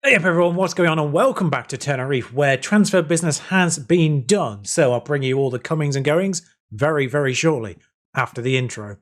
Hey up everyone, what's going on and welcome back to Tenerife, where transfer business has been done. So I'll bring you all the comings and goings very, very shortly after the intro.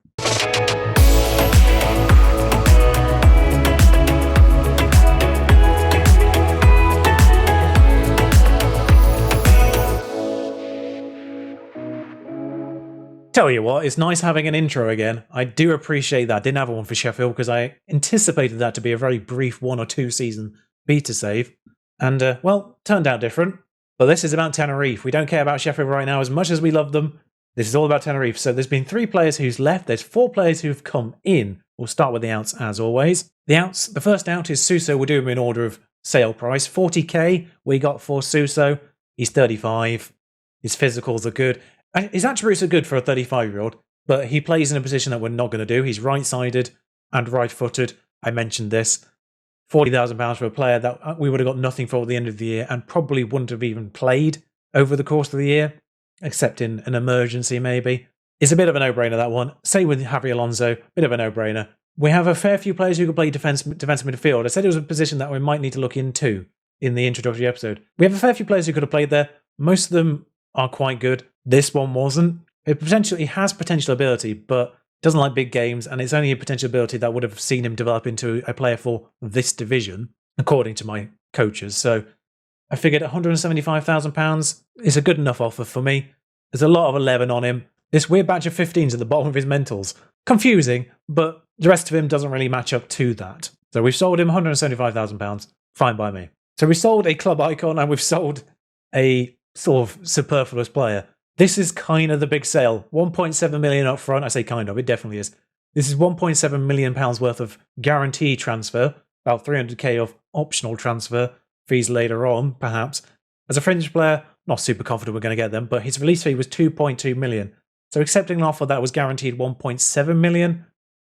Tell you what, it's nice having an intro again. I do appreciate that. Didn't have one for Sheffield because I anticipated that to be a very brief 1 or 2 season beta save. And, well, turned out different. But this is about Tenerife. We don't care about Sheffield right now as much as we love them. This is all about Tenerife. So there's been 3 players who's left. There's 4 players who've come in. We'll start with the outs as always. The first out is Suso. We'll do him in order of sale price. 40k we got for Suso. He's 35. His physicals are good. His attributes are good for a 35-year-old, but he plays in a position that we're not going to do. He's right-sided and right-footed. I mentioned this. £40,000 for a player that we would have got nothing for at the end of the year and probably wouldn't have even played over the course of the year, except in an emergency maybe. It's a bit of a no-brainer, that one. Same with Javi Alonso, bit of a no-brainer. We have a fair few players who can play defensive midfield. I said it was a position that we might need to look into in the introductory episode. We have a fair few players who could have played there. Most of them are quite good. This one wasn't. It has potential ability, but doesn't like big games, and it's only a potential ability that would have seen him develop into a player for this division, according to my coaches. So I figured £175,000 is a good enough offer for me. There's a lot of 11 on him. This weird batch of 15s at the bottom of his mentals. Confusing, but the rest of him doesn't really match up to that. So we've sold him £175,000. Fine by me. So we sold a club icon and we've sold a sort of superfluous player. This is kind of the big sale. 1.7 million up front. I say kind of, it definitely is. This is 1.7 million pounds worth of guaranteed transfer, about 300k of optional transfer fees later on, perhaps. As a fringe player, not super confident we're going to get them, but his release fee was 2.2 million. So accepting an offer that was guaranteed 1.7 million,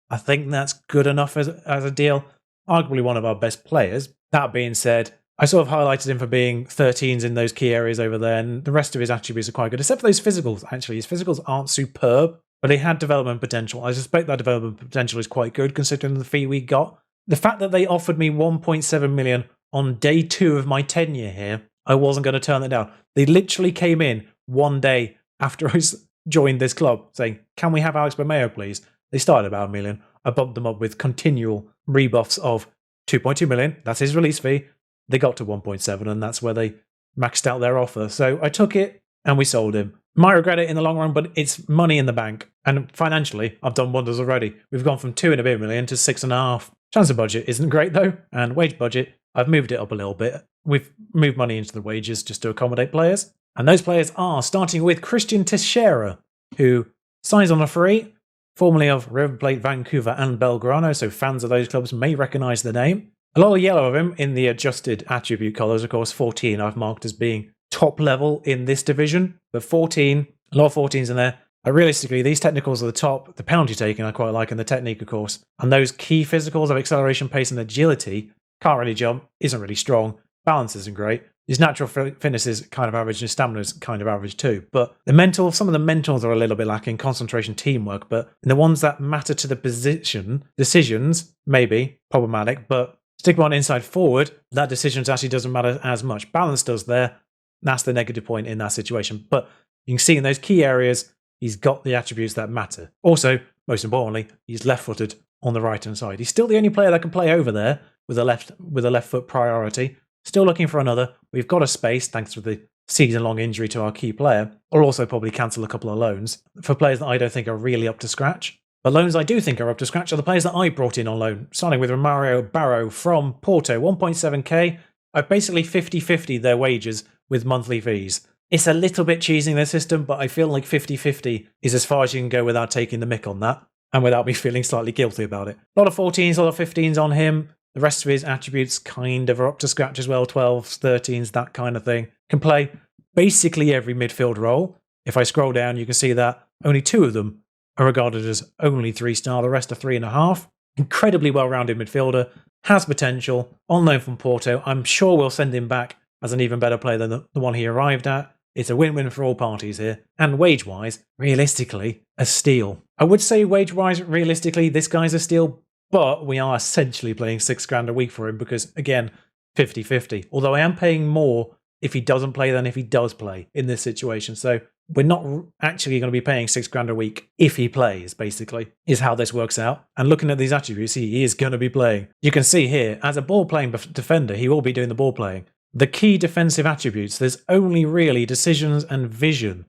I think that's good enough as a deal. Arguably one of our best players. That being said, I sort of highlighted him for being 13s in those key areas over there, and the rest of his attributes are quite good, except for those physicals, actually. His physicals aren't superb, but he had development potential. I suspect that development potential is quite good, considering the fee we got. The fact that they offered me 1.7 million on day 2 of my tenure here, I wasn't going to turn that down. They literally came in one day after I joined this club, saying, can we have Alex Bermeo, please? They started about $1 million. I bumped them up with continual rebuffs of 2.2 million. That's his release fee. They got to 1.7 and that's where they maxed out their offer. So I took it and we sold him. Might regret it in the long run, but it's money in the bank. And financially, I've done wonders already. We've gone from 2 and a bit million to 6.5. Transfer budget isn't great though. And wage budget, I've moved it up a little bit. We've moved money into the wages just to accommodate players. And those players are starting with Christian Teixeira, who signs on a free, formerly of River Plate, Vancouver and Belgrano. So fans of those clubs may recognise the name. A lot of yellow of him in the adjusted attribute colours. Of course, 14 I've marked as being top level in this division. But 14, a lot of 14s in there. Realistically, these technicals are the top. The penalty taking I quite like, and the technique, of course. And those key physicals of acceleration, pace and agility, can't really jump, isn't really strong, balance isn't great. His natural fitness is kind of average, and his stamina is kind of average too. But some of the mentals are a little bit lacking, concentration, teamwork. But in the ones that matter to the position, decisions, maybe problematic, but stick him on inside forward, that decision actually doesn't matter as much. Balance does there. That's the negative point in that situation. But you can see in those key areas, he's got the attributes that matter. Also, most importantly, he's left-footed on the right-hand side. He's still the only player that can play over there with a left foot priority. Still looking for another. We've got a space, thanks to the season-long injury to our key player. I'll also probably cancel a couple of loans for players that I don't think are really up to scratch. But loans I do think are up to scratch are the players that I brought in on loan, starting with Romario Barro from Porto, 1.7k. I've basically 50-50 their wages with monthly fees. It's a little bit cheesing their system, but I feel like 50-50 is as far as you can go without taking the mick on that, and without me feeling slightly guilty about it. A lot of 14s, a lot of 15s on him. The rest of his attributes kind of are up to scratch as well, 12s, 13s, that kind of thing. Can play basically every midfield role. If I scroll down, you can see that only 2 of them are regarded as only 3-star, the rest are 3.5. Incredibly well-rounded midfielder, has potential, on loan from Porto. I'm sure we'll send him back as an even better player than the one he arrived at. It's a win-win for all parties here. And wage-wise, realistically, a steal. I would say wage-wise, realistically, this guy's a steal, but we are essentially paying £6,000 a week for him because, again, 50-50. Although I am paying more if he doesn't play than if he does play in this situation. So we're not actually going to be paying $6,000 a week if he plays, basically, is how this works out. And looking at these attributes, he is going to be playing. You can see here, as a ball-playing defender, he will be doing the ball playing. The key defensive attributes, there's only really decisions and vision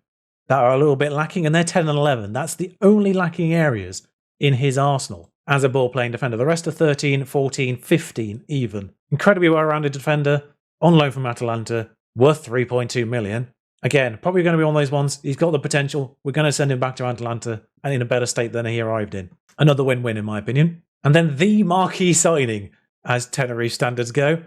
that are a little bit lacking, and they're 10 and 11. That's the only lacking areas in his arsenal as a ball-playing defender. The rest are 13, 14, 15 even. Incredibly well-rounded defender, on loan from Atalanta, worth 3.2 million. Again, probably going to be one of those ones. He's got the potential. We're going to send him back to Atalanta and in a better state than he arrived in. Another win-win, in my opinion. And then the marquee signing, as Tenerife standards go,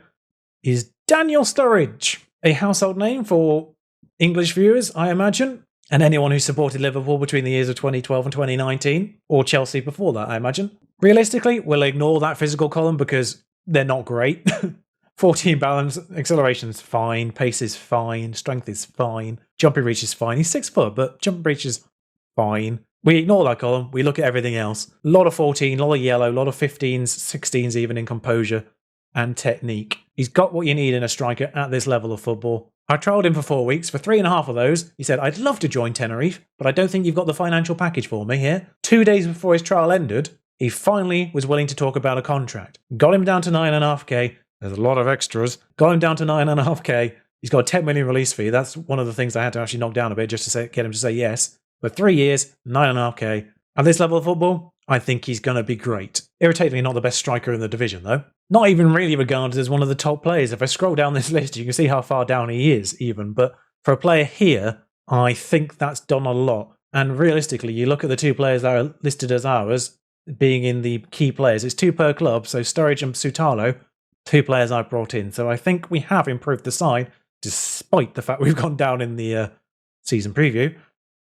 is Daniel Sturridge. A household name for English viewers, I imagine. And anyone who supported Liverpool between the years of 2012 and 2019, or Chelsea before that, I imagine. Realistically, we'll ignore that physical column because they're not great. 14 balance, acceleration's fine, pace is fine, strength is fine, jumping reach is fine. He's 6 foot, but jumping reach is fine. We ignore that column, we look at everything else. A lot of 14, a lot of yellow, a lot of 15s, 16s even in composure and technique. He's got what you need in a striker at this level of football. I trialled him for 4 weeks. For 3.5 of those, he said, I'd love to join Tenerife, but I don't think you've got the financial package for me here. 2 days before his trial ended, he finally was willing to talk about a contract. Got him down to 9.5k. There's a lot of extras. Got him down to 9.5k. He's got a 10 million release fee. That's one of the things I had to actually knock down a bit just to get him to say yes. But 3 years, 9.5k. At this level of football, I think he's going to be great. Irritatingly not the best striker in the division, though. Not even really regarded as one of the top players. If I scroll down this list, you can see how far down he is, even. But for a player here, I think that's done a lot. And realistically, you look at the 2 players that are listed as ours, being in the key players. It's 2 per club, so Sturridge and Sutalo, 2 players I brought in. So I think we have improved the side, despite the fact we've gone down in the season preview.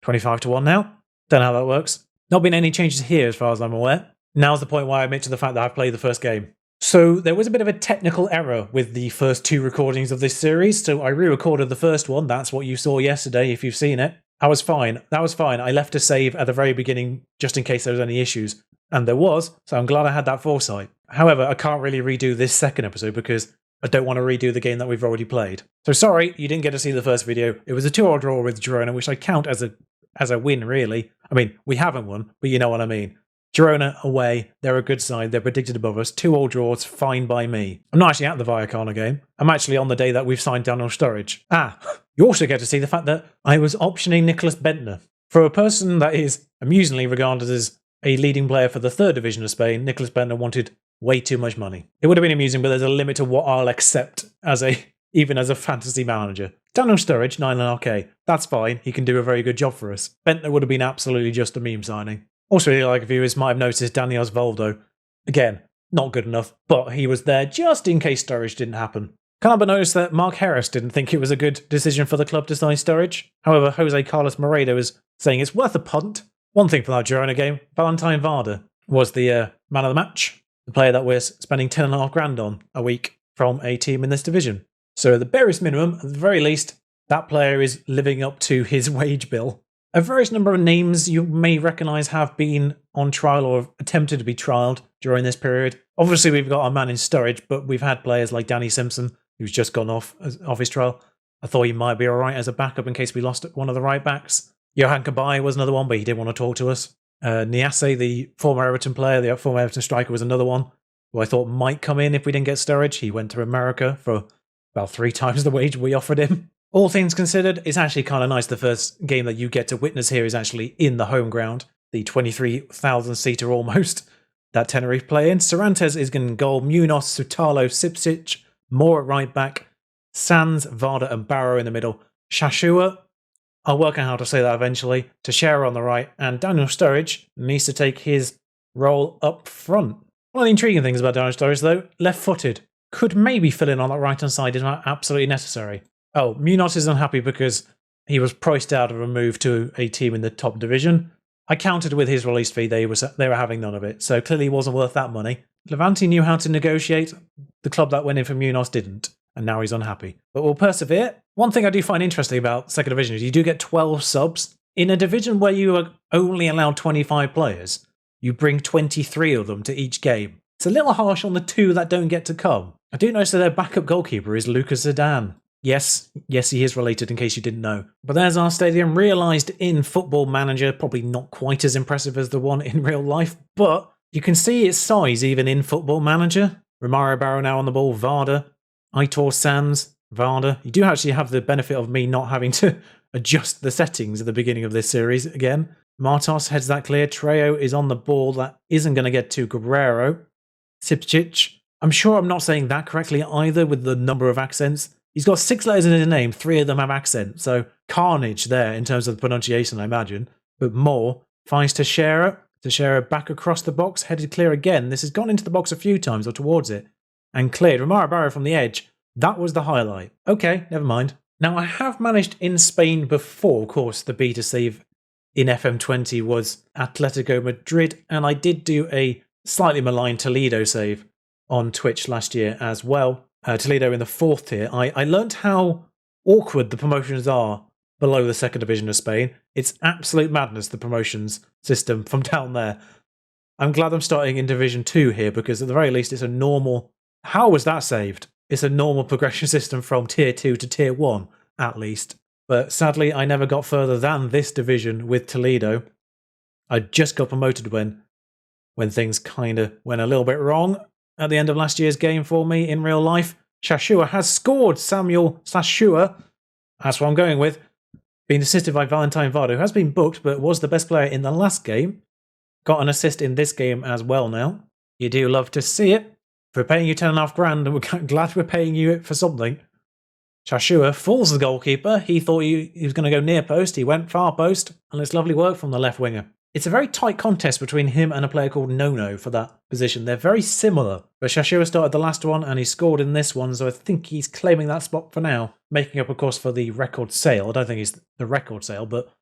25-1 now. Don't know how that works. Not been any changes here as far as I'm aware. Now's the point where I admit to the fact that I've played the first game. So there was a bit of a technical error with the first 2 recordings of this series. So I re-recorded the first one. That's what you saw yesterday if you've seen it. I was fine. That was fine. I left a save at the very beginning just in case there was any issues. And there was, so I'm glad I had that foresight. However, I can't really redo this second episode because I don't want to redo the game that we've already played. So sorry, you didn't get to see the first video. It was a 2-2 draw with Girona, which I count as a win, really. I mean, we haven't won, but you know what I mean. Girona away, they're a good side, they're predicted above us. 2-2 draws, fine by me. I'm not actually at the Vallecano game. I'm actually on the day that we've signed Daniel Sturridge. You also get to see the fact that I was optioning Nicholas Bentner. For a person that is amusingly regarded as a leading player for the 3rd division of Spain, Nicholas Bentner wanted way too much money. It would have been amusing, but there's a limit to what I'll accept even as a fantasy manager. Daniel Sturridge, 9.5k. That's fine. He can do a very good job for us. Bentner would have been absolutely just a meme signing. Also, really like viewers might have noticed Dani Osvaldo. Again, not good enough, but he was there just in case Sturridge didn't happen. Can't but notice that Mark Harris didn't think it was a good decision for the club to sign Sturridge. However, Jose Carlos Moreira is saying it's worth a punt. One thing for that Girona game, Valentine Varda was the man of the match, the player that we're spending 10.5 grand on a week from a team in this division. So at the barest minimum, at the very least, that player is living up to his wage bill. A various number of names you may recognise have been on trial or attempted to be trialled during this period. Obviously, we've got our man in Sturridge, but we've had players like Danny Simpson, who's just gone off his trial. I thought he might be alright as a backup in case we lost one of the right backs. Johan Cabaye was another one, but he didn't want to talk to us. Niasse, the former Everton player, the former Everton striker, was another one who I thought might come in if we didn't get Sturridge. He went to America for about 3 times the wage we offered him. All things considered, it's actually kind of nice the first game that you get to witness here is actually in the home ground, the 23,000-seater almost that Tenerife play in. Cervantes is in goal, Munoz, Sutalo, Sipsic, Moore at right back, Sands, Varda and Barrow in the middle, Shashua, I'll work out how to say that eventually, Teixeira on the right, and Daniel Sturridge needs to take his role up front. One of the intriguing things about Daniel Sturridge, though, left-footed. Could maybe fill in on that right-hand side if not absolutely necessary. Oh, Munoz is unhappy because he was priced out of a move to a team in the top division. I counted with his release fee, they were having none of it, so clearly he wasn't worth that money. Levante knew how to negotiate, the club that went in for Munoz didn't, and now he's unhappy. But we'll persevere. One thing I do find interesting about second division is you do get 12 subs. In a division where you are only allowed 25 players, you bring 23 of them to each game. It's a little harsh on the 2 that don't get to come. I do notice that their backup goalkeeper is Lucas Zidane. Yes, he is related in case you didn't know. But there's our stadium, realised in Football Manager, probably not quite as impressive as the one in real life, but you can see its size even in Football Manager. Romario Barrow now on the ball, Varda, Aitor Sands, Varda. You do actually have the benefit of me not having to adjust the settings at the beginning of this series again. Martos heads that clear, Treo is on the ball, that isn't going to get to Guerrero. Sipcic, I'm sure I'm not saying that correctly either with the number of accents. He's got 6 letters in his name, 3 of them have accent, so carnage there in terms of the pronunciation, I imagine. But more finds Teixeira. Teixeira back across the box, headed clear again. This has gone into the box a few times or towards it and cleared. Romario Barrow from the edge. That was the highlight. Okay, never mind. Now, I have managed in Spain before, of course, the beta save in FM20 was Atletico Madrid, and I did do a slightly maligned Toledo save on Twitch last year as well. Toledo in the 4th tier. I learnt how awkward the promotions are below the 2nd division of Spain. It's absolute madness, the promotions system from down there. I'm glad I'm starting in Division 2 here because at the very least it's a normal... How was that saved? It's a normal progression system from Tier 2 to Tier 1, at least. But sadly, I never got further than this division with Toledo. I just got promoted when things kind of went a little bit wrong at the end of last year's game for me in real life. Shashua has scored. Samuel Shashua, that's what I'm going with. Being assisted by Valentine Vardo, who has been booked but was the best player in the last game. Got an assist in this game as well now. You do love to see it. We're paying you 10.5 grand and we're glad we're paying you it for something. Shashua fools the goalkeeper. He thought he was going to go near post. He went far post. And it's lovely work from the left winger. It's a very tight contest between him and a player called Nono for that position. They're very similar. But Shashua started the last one and he scored in this one. So I think he's claiming that spot for now. Making up, of course, for the record sale. I don't think it's the record sale, but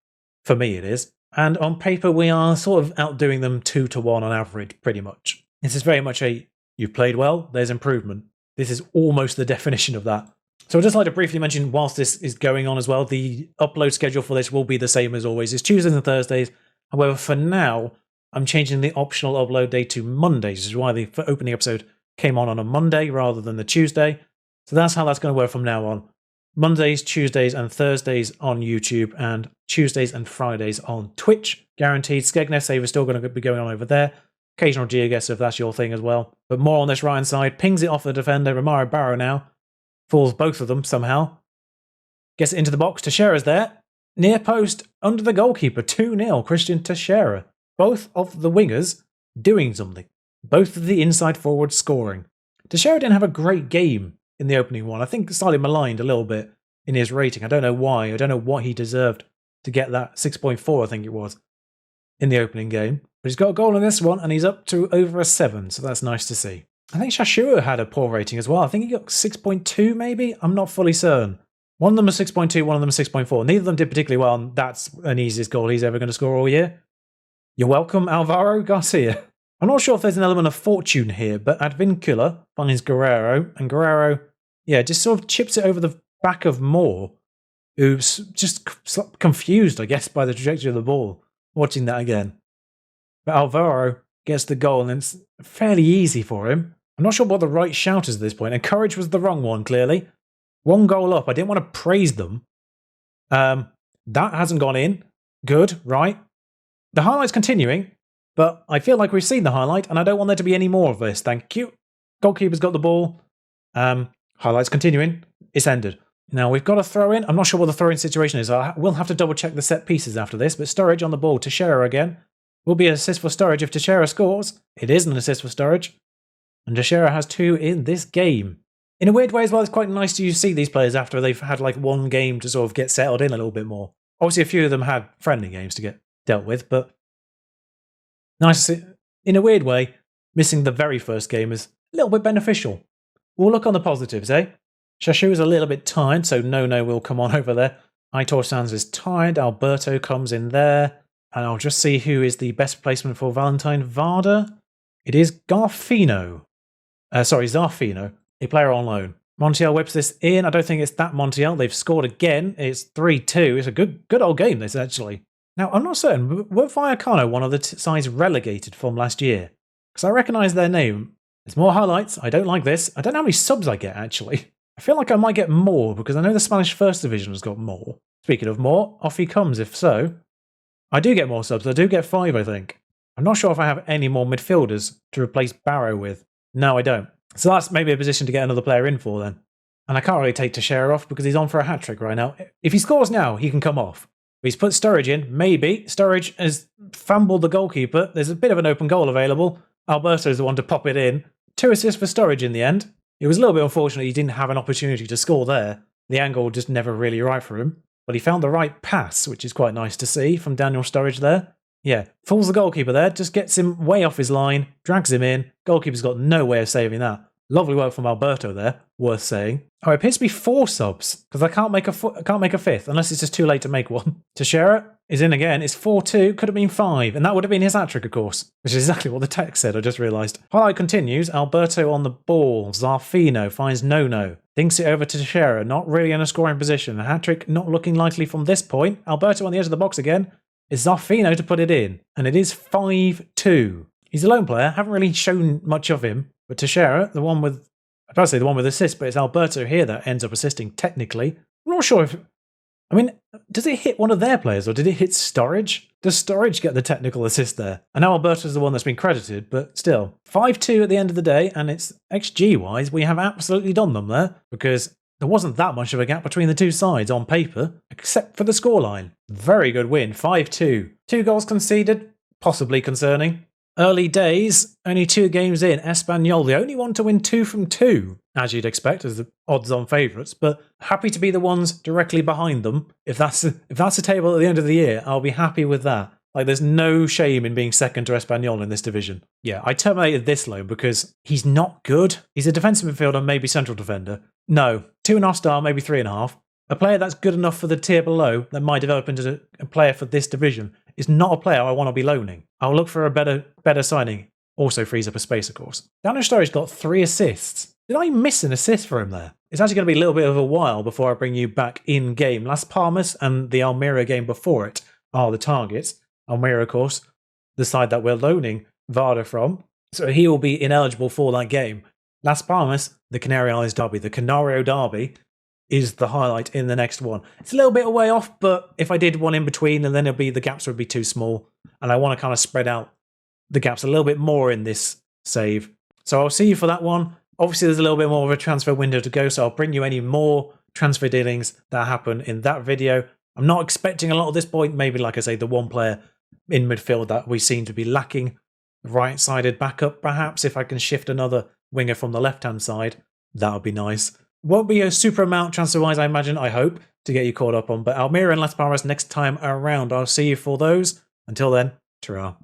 for me it is. And on paper, we are sort of outdoing them 2-1 on average, pretty much. This is very much a, you've played well, there's improvement. This is almost the definition of that. So I'd just like to briefly mention, whilst this is going on as well, the upload schedule for this will be the same as always. It's Tuesdays and Thursdays. However, for now, I'm changing the optional upload day to Mondays, which is why the opening episode came on a Monday rather than the Tuesday. So that's how that's going to work from now on. Mondays, Tuesdays and Thursdays on YouTube and Tuesdays and Fridays on Twitch. Guaranteed. Skegness save is still going to be going on over there. Occasional geoguess if that's your thing as well. But more on this right-hand side. Pings it off the defender. Romario Barrow now. Fools both of them somehow. Gets it into the box. Teixeira's there. Near post. Under the goalkeeper. 2-0. Christian Teixeira. Both of the wingers doing something. Both of the inside forwards scoring. Teixeira didn't have a great game in the opening one. I think slightly maligned a little bit in his rating. I don't know why. I don't know what he deserved to get that 6.4, I think it was, in the opening game. But he's got a goal in this one, and he's up to over a 7, so that's nice to see. I think Shashua had a poor rating as well. I think he got 6.2, maybe? I'm not fully certain. One of them was 6.2, one of them was 6.4. Neither of them did particularly well, and that's an easiest goal he's ever going to score all year. You're welcome, Alvaro Garcia. I'm not sure if there's an element of fortune here, but Advincula finds Guerrero, and Guerrero, yeah, just sort of chips it over the back of Moore, who's just confused, I guess, by the trajectory of the ball, watching that again. But Alvaro gets the goal, and it's fairly easy for him. I'm not sure what the right shout is at this point, and courage was the wrong one, clearly. 1 goal up. I didn't want to praise them. That hasn't gone in. Good, right. The highlight's continuing, but I feel like we've seen the highlight, and I don't want there to be any more of this. Thank you. Goalkeeper's got the ball. Highlight's continuing. It's ended. Now, we've got a throw-in. I'm not sure what the throw-in situation is. I will have to double-check the set pieces after this, but Sturridge on the ball. Teixeira again. Will be an assist for Sturridge if Teixeira scores. It is an assist for Sturridge. And Teixeira has 2 in this game. In a weird way as well, it's quite nice to see these players after they've had like 1 game to sort of get settled in a little bit more. Obviously, a few of them had friendly games to get dealt with, but nice to see. In a weird way, missing the very first game is a little bit beneficial. We'll look on the positives, eh? Shashu is a little bit tired, so no will come on over there. Aitor Sands is tired. Alberto comes in there. And I'll just see who is the best placement for Valentine Varda. It is Zarfino, a player on loan. Montiel whips this in. I don't think it's that Montiel. They've scored again. It's 3-2. It's a good old game, this, actually. Now, I'm not certain. Were Vallecano one of the sides relegated from last year? Because I recognise their name. There's more highlights. I don't like this. I don't know how many subs I get, actually. I feel like I might get more, because I know the Spanish First Division has got more. Speaking of more, off he comes, if so. I do get more subs. I do get 5, I think. I'm not sure if I have any more midfielders to replace Barrow with. No, I don't. So that's maybe a position to get another player in for, then. And I can't really take Teixeira off because he's on for a hat-trick right now. If he scores now, he can come off. He's put Sturridge in, maybe. Sturridge has fumbled the goalkeeper. There's a bit of an open goal available. Alberto's the one to pop it in. 2 assists for Sturridge in the end. It was a little bit unfortunate he didn't have an opportunity to score there. The angle just never really right for him. But he found the right pass, which is quite nice to see from Daniel Sturridge there. Yeah, fools the goalkeeper there, just gets him way off his line, drags him in. Goalkeeper's got no way of saving that. Lovely work from Alberto there, worth saying. Oh, it appears to be 4 subs, because I can't make a 5th, unless it's just too late to make one. Teixeira is in again. It's 4-2, could have been 5, and that would have been his hat-trick, of course, which is exactly what the text said, I just realised. Highlight continues. Alberto on the ball. Zarfino finds Nono. Thinks it over to Teixeira, not really in a scoring position. A hat-trick not looking likely from this point. Alberto on the edge of the box again. It's Zarfino to put it in, and it is 5-2. He's a lone player, haven't really shown much of him, but Teixeira, the one with, I'd probably say the one with assist, but it's Alberto here that ends up assisting technically. I'm not sure if, I mean, does it hit one of their players or did it hit Sturridge? Does Sturridge get the technical assist there? I know Alberto's the one that's been credited, but still. 5-2 at the end of the day, and it's XG-wise, we have absolutely done them there, because there wasn't that much of a gap between the two sides on paper, except for the scoreline. Very good win, 5-2. 2 goals conceded, possibly concerning. Early days, only 2 games in, Espanyol, the only one to win 2 from 2, as you'd expect, as the odds-on favourites, but happy to be the ones directly behind them. If that's a table at the end of the year, I'll be happy with that. Like, there's no shame in being second to Espanyol in this division. Yeah, I terminated this loan because he's not good. He's a defensive midfielder, maybe central defender. No, 2.5 star, maybe 3.5. A player that's good enough for the tier below that might develop into a player for this division is not a player I want to be loaning. I'll look for a better signing. Also frees up a space, of course. Daniel Sturridge got 3 assists. Did I miss an assist for him there? It's actually going to be a little bit of a while before I bring you back in game. Las Palmas and the Almeria game before it are the targets. Almeria, of course, the side that we're loaning Varda from. So he will be ineligible for that game. Las Palmas, the Canary Islands derby, the Canario derby, is the highlight in the next one. It's a little bit away off, but if I did one in between, and then the gaps would be too small. And I want to kind of spread out the gaps a little bit more in this save. So I'll see you for that one. Obviously, there's a little bit more of a transfer window to go, so I'll bring you any more transfer dealings that happen in that video. I'm not expecting a lot at this point. Maybe, like I say, the one player in midfield that we seem to be lacking. Right-sided backup, perhaps, if I can shift another winger from the left-hand side. That would be nice. Won't be a super amount transfer-wise, I imagine, I hope, to get you caught up on. But Almeria and Las Palmas next time around. I'll see you for those. Until then, ta-ra.